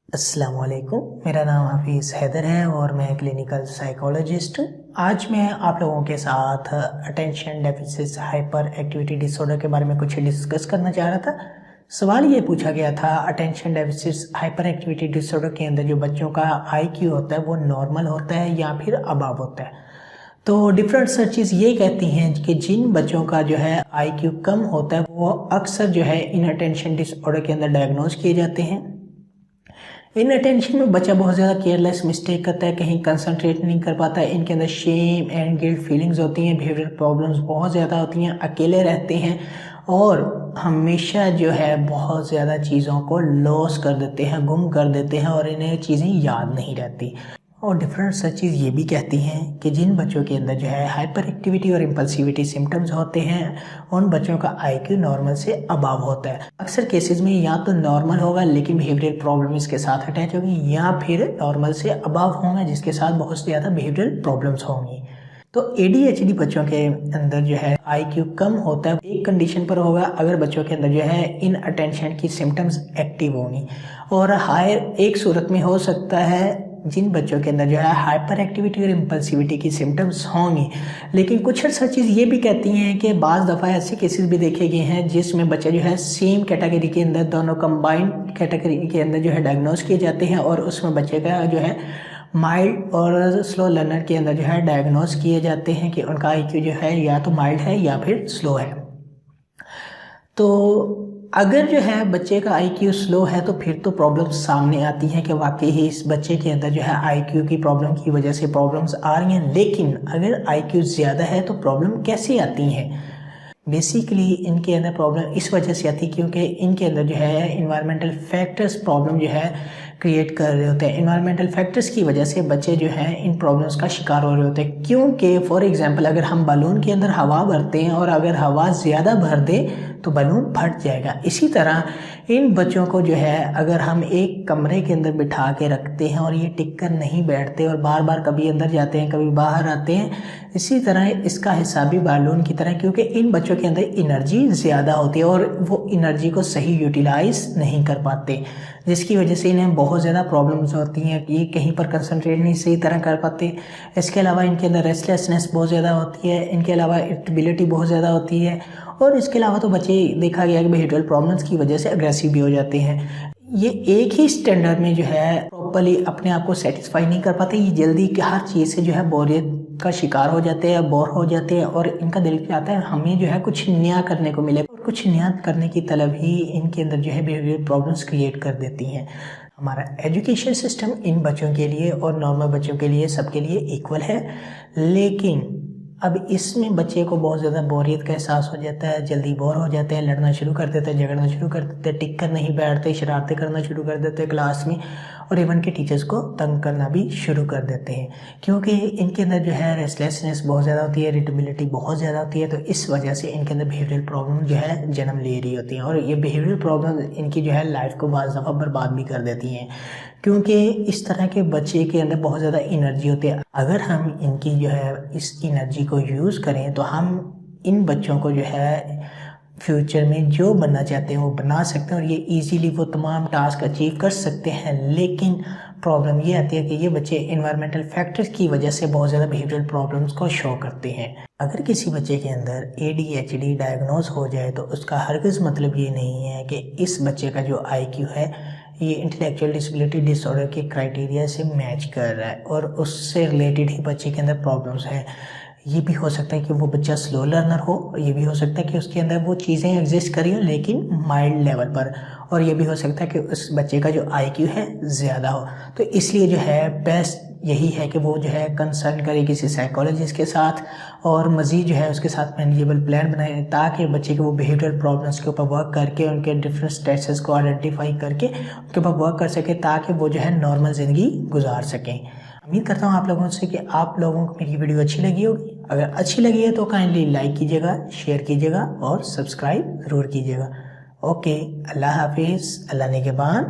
अस्सलामुअलैकुम, मेरा नाम हाफिज़ हैदर है और मैं क्लिनिकल साइकोलॉजिस्ट हूँ। आज मैं आप लोगों के साथ attention deficit hyper activity disorder के बारे में कुछ डिस्कस करना चाह रहा था। सवाल ये पूछा गया था, attention deficit hyper activity disorder के अंदर जो बच्चों का आईक्यू होता है वो नॉर्मल होता है या फिर अबव होता है। तो डिफरेंट सर्चेस ये कहती हैं कि जिन बच्चों का जो है आईक्यू कम होता है वो अक्सर जो है इन अटेंशन डिसऑर्डर के अंदर डायग्नोज किए जाते हैं। इन अटेंशन में बच्चा बहुत ज़्यादा केयरलेस मिस्टेक करता है, कहीं कंसंट्रेट नहीं कर पाता है, इनके अंदर शेम एंड गिल्ट फीलिंग्स होती हैं, बिहेवियर प्रॉब्लम्स बहुत ज़्यादा होती हैं, अकेले रहते हैं और हमेशा जो है बहुत ज़्यादा चीज़ों को लॉस कर देते हैं, गुम कर देते हैं और इन्हें चीज़ें याद नहीं रहती। और डिफरेंट सर्चेज ये भी कहती हैं कि जिन बच्चों के अंदर जो है हाइपर एक्टिविटी और इम्पल्सिविटी सिम्टम्स होते हैं उन बच्चों का आईक्यू नॉर्मल से अबव होता है। अक्सर केसेस में या तो नॉर्मल होगा लेकिन बिहेवियरल प्रॉब्लम इसके साथ अटैच होगी या फिर नॉर्मल से अबव होगा जिसके साथ बहुत ज़्यादा बिहेवियरल प्रॉब्लम्स होंगी। तो ADHD बच्चों के अंदर जो है आईक्यू कम होता है एक कंडीशन पर होगा, अगर बच्चों के अंदर जो है इन अटेंशन की सिम्टम्स एक्टिव होंगी, और हायर एक सूरत में हो सकता है जिन बच्चों के अंदर जो है हाइपर एक्टिविटी और इम्पल्सिविटी की सिम्टम्स होंगी। लेकिन कुछ सर्चेज ये भी कहती हैं कि बाज़ दफ़ा ऐसे केसेस भी देखे गए हैं जिसमें बच्चे जो है सेम कैटेगरी के अंदर, दोनों कंबाइंड कैटेगरी के अंदर जो है डायग्नोज किए जाते हैं और उसमें बच्चे का जो है माइल्ड और स्लो लर्नर के अंदर जो है डायग्नोज किए जाते हैं कि उनका आईक्यू जो है या तो माइल्ड है या फिर स्लो है। तो अगर जो है बच्चे का आईक्यू स्लो है तो फिर तो प्रॉब्लम्स सामने आती हैं कि वाकई ही इस बच्चे के अंदर जो है आईक्यू की प्रॉब्लम की वजह से प्रॉब्लम्स आ रही हैं। लेकिन अगर आईक्यू ज़्यादा है तो प्रॉब्लम कैसे आती हैं? बेसिकली इनके अंदर प्रॉब्लम इस वजह से आती है क्योंकि इनके अंदर जो है इन्वायरमेंटल फैक्टर्स प्रॉब्लम जो है क्रिएट कर रहे होते हैं। इन्वायरमेंटल फैक्टर्स की वजह से बच्चे जो हैं इन प्रॉब्लम्स का शिकार हो रहे होते हैं। क्योंकि फॉर एग्जांपल अगर हम बलून के अंदर हवा भरते हैं और अगर हवा ज़्यादा भर दे तो बलून फट जाएगा। इसी तरह इन बच्चों को जो है अगर हम एक कमरे के अंदर बिठा के रखते हैं और ये टिक कर नहीं बैठते और बार बार कभी अंदर जाते हैं कभी बाहर आते हैं, इसी तरह इसका हिसाब भी बालून की तरह, क्योंकि इन बच्चों के अंदर एनर्जी ज़्यादा होती है और वो एनर्जी को सही यूटिलाइज नहीं कर पाते, जिसकी वजह से इन्हें बहुत ज़्यादा प्रॉब्लम्स होती हैं। ये कहीं पर कंसंट्रेट नहीं सही तरह कर पाते। इसके अलावा इनके अंदर रेस्टलेसनेस बहुत ज़्यादा होती है, इनके अलावा इरिटेबिलिटी बहुत ज़्यादा होती है और इसके अलावा तो बच्चे देखा गया कि बिहेवियरल प्रॉब्लम्स की वजह से अग्रेसिव भी हो जाते हैं। ये एक ही स्टैंडर्ड में जो है प्रॉपरली अपने आप को सेटिस्फाई नहीं कर पाते, ये जल्दी कि हर चीज़ से जो है बोरियत का शिकार हो जाते हैं, बोर हो जाते हैं और इनका दिल चाहता है हमें जो है कुछ नया करने को मिले और कुछ नया करने की तलब ही इनके अंदर जो है बिहेवियर प्रॉब्लम्स क्रिएट कर देती हैं। हमारा एजुकेशन सिस्टम इन बच्चों के लिए और नॉर्मल बच्चों के लिए सबके लिए इक्वल है, लेकिन अब इसमें बच्चे को बहुत ज़्यादा बोरियत का एहसास हो जाता है, जल्दी बोर हो जाते हैं, लड़ना शुरू कर देते हैं, झगड़ना शुरू कर देते हैं, टिक कर नहीं बैठते, शरारतें करना शुरू कर देते हैं क्लास में और इवन के टीचर्स को तंग करना भी शुरू कर देते हैं। क्योंकि इनके अंदर जो है रेस्टलेसनेस बहुत ज़्यादा होती है, इरिटेबिलिटी बहुत ज़्यादा होती है, तो इस वजह से इनके अंदर बिहेवियरल प्रॉब्लम जो है जन्म ले रही होती हैं और ये बिहेवियरल प्रॉब्लम इनकी जो है लाइफ को बाज़ दफ़ा बर्बाद भी कर देती हैं। क्योंकि इस तरह के बच्चे के अंदर बहुत ज़्यादा एनर्जी होती है, अगर हम इनकी जो है इस एनर्जी को यूज़ करें तो हम इन बच्चों को जो है फ्यूचर में जो बनना चाहते हैं वो बना सकते हैं और ये इजीली वो तमाम टास्क अचीव कर सकते हैं। लेकिन प्रॉब्लम ये आती है कि ये बच्चे इन्वायरमेंटल फैक्टर्स की वजह से बहुत ज़्यादा बिहेवियरल प्रॉब्लम्स को शो करते हैं। अगर किसी बच्चे के अंदर ADHD डायग्नोज हो जाए तो उसका हरगिज़ मतलब ये नहीं है कि इस बच्चे का जो IQ है ये इंटेलेक्चुअल डिसेबिलिटी डिसऑर्डर के क्राइटेरिया से मैच कर रहा है और उससे रिलेटेड ही बच्चे के अंदर प्रॉब्लम्स हैं। ये भी हो सकता है कि वो बच्चा स्लो लर्नर हो, ये भी हो सकता है कि उसके अंदर वो चीज़ें एग्जिस्ट करी हो लेकिन माइल्ड लेवल पर, और ये भी हो सकता है कि उस बच्चे का जो IQ है ज़्यादा हो। तो इसलिए जो है बेस्ट यही है कि वो जो है कंसल्ट करे किसी साइकोलॉजिस्ट के साथ और मज़ीद जो है उसके साथ मैनेजेबल प्लान बनाए ताकि बच्चे के वो बिहेवियरल प्रॉब्लम्स के ऊपर वर्क करके उनके डिफरेंट स्टेटस को आइडेंटिफाई करके उनके ऊपर वर्क कर सके ताकि वो जो है नॉर्मल ज़िंदगी गुजार सकें। उम्मीद करता हूँ आप लोगों से कि आप लोगों को मेरी वीडियो अच्छी लगी होगी। अगर अच्छी लगी है तो काइंडली लाइक कीजिएगा, शेयर कीजिएगा और सब्सक्राइब ज़रूर कीजिएगा। ओके, अल्लाह हाफिज़, अल्लाह निगहबान।